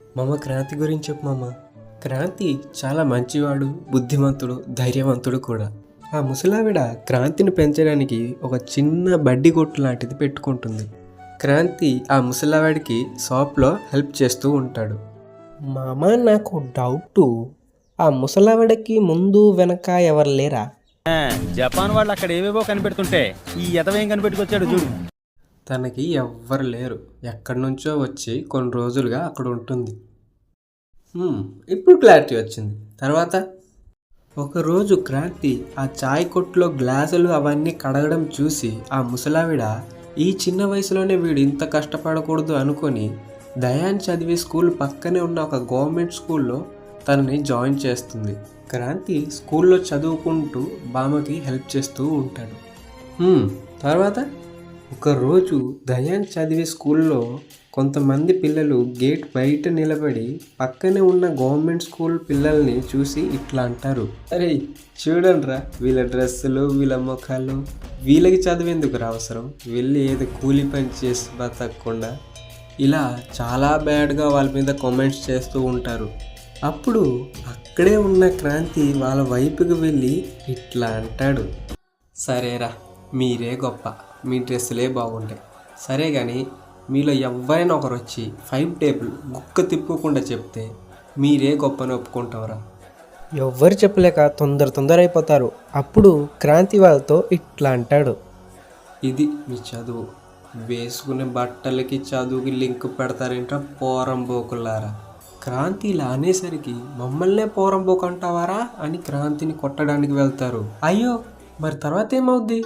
మామ క్రాంతి గురించి చెప్పు మామ. క్రాంతి చాలా మంచివాడు, బుద్ధిమంతుడు, ధైర్యవంతుడు కూడా. ఆ ముసలావిడ క్రాంతిని పెంచడానికి ఒక చిన్న బడ్డీ కొట్టు లాంటిది పెట్టుకుంటుంది. క్రాంతి ఆ ముసలావిడికి షాప్లో హెల్ప్ చేస్తూ ఉంటాడు. మామ నాకు డౌటు, ఆ ముసలావిడకి ముందు వెనక ఎవరు లేరా? జపాన్ వాళ్ళు అక్కడ ఏవేవో కనిపెడుతుంటే ఈ ఎదవేం కనిపెట్టుకొచ్చాడు చూడు. తనకి ఎవ్వరు లేరు, ఎక్కడి నుంచో వచ్చి కొన్ని రోజులుగా అక్కడ ఉంటుంది. ఇప్పుడు క్లారిటీ వచ్చింది. తర్వాత ఒకరోజు క్రాంతి ఆ చాయ్ కొట్టులో గ్లాసులు అవన్నీ కడగడం చూసి ఆ ముసలావిడ ఈ చిన్న వయసులోనే వీడు ఇంత కష్టపడకూడదు అనుకొని దయాన్ చదివే స్కూల్ పక్కనే ఉన్న ఒక గవర్నమెంట్ స్కూల్లో తనని జాయిన్ చేస్తుంది. క్రాంతి స్కూల్లో చదువుకుంటూ బామ్మకి హెల్ప్ చేస్తూ ఉంటాడు. తర్వాత ఒకరోజు దయాన్ చదివే స్కూల్లో కొంతమంది పిల్లలు గేట్ బయట నిలబడి పక్కనే ఉన్న గవర్నమెంట్ స్కూల్ పిల్లల్ని చూసి ఇట్లా అంటారు, అరే చూడండిరా వీళ్ళ డ్రెస్సులు, వీళ్ళ ముఖాలు, వీళ్ళకి చదివేందుకు అవసరం, వెళ్ళి ఏదో కూలి పని చేసి బతకకుండా. ఇలా చాలా బ్యాడ్గా వాళ్ళ మీద కామెంట్స్ చేస్తూ ఉంటారు. అప్పుడు అక్కడే ఉన్న క్రాంతి వాళ్ళ వైపుకి వెళ్ళి ఇట్లా అంటాడు, సరేరా మీరే గొప్ప, మీ డ్రెస్సులే బాగుంటాయి, సరే కానీ మీలో ఎవరైనా ఒకరు వచ్చి 5 టేబుల్ గుక్క తిప్పుకోకుండా చెప్తే మీరే గొప్పని ఒప్పుకుంటావురా. ఎవ్వరు చెప్పలేక తొందర అయిపోతారు. అప్పుడు క్రాంతి వాళ్ళతో ఇట్లా అంటాడు, ఇది మీ చదువు, వేసుకునే బట్టలకి చదువుకి లింక్ పెడతారేంట్రా పోరంబోకులారా. క్రాంతి ఇలా అనేసరికి మమ్మల్నే పోరంబోకు అంటావారా అని క్రాంతిని కొట్టడానికి వెళ్తారు. అయ్యో మరి తర్వాత ఏమవుద్ది?